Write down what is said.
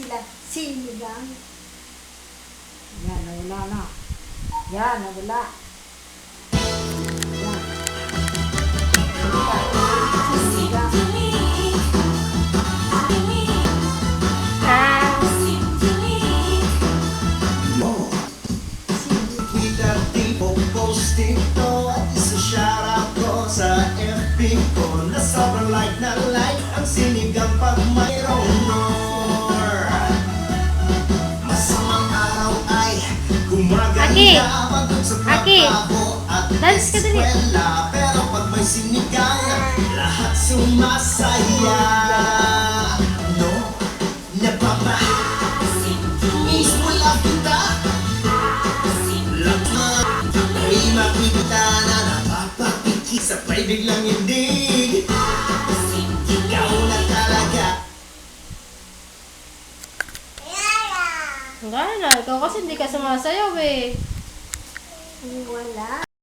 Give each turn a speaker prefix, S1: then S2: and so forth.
S1: sila sinigang.
S2: Yan, nawala na. Yan, nawala. Yan. Sinigang.
S3: Dito at isa shoutout ko sa FB ko na sobrang like na like ang sinigang pag mayroong more. Masamang araw ay gumaganda pagod sa trabaho at eskwela, pero pag may sinigang lahat sumasaya. No, napapa mismo lang kita. May makikita na napapapiki sa biglang hindi. Ikaw na talaga.
S4: Gana, ikaw kasi hindi ka sumasayaw eh.
S1: Wala.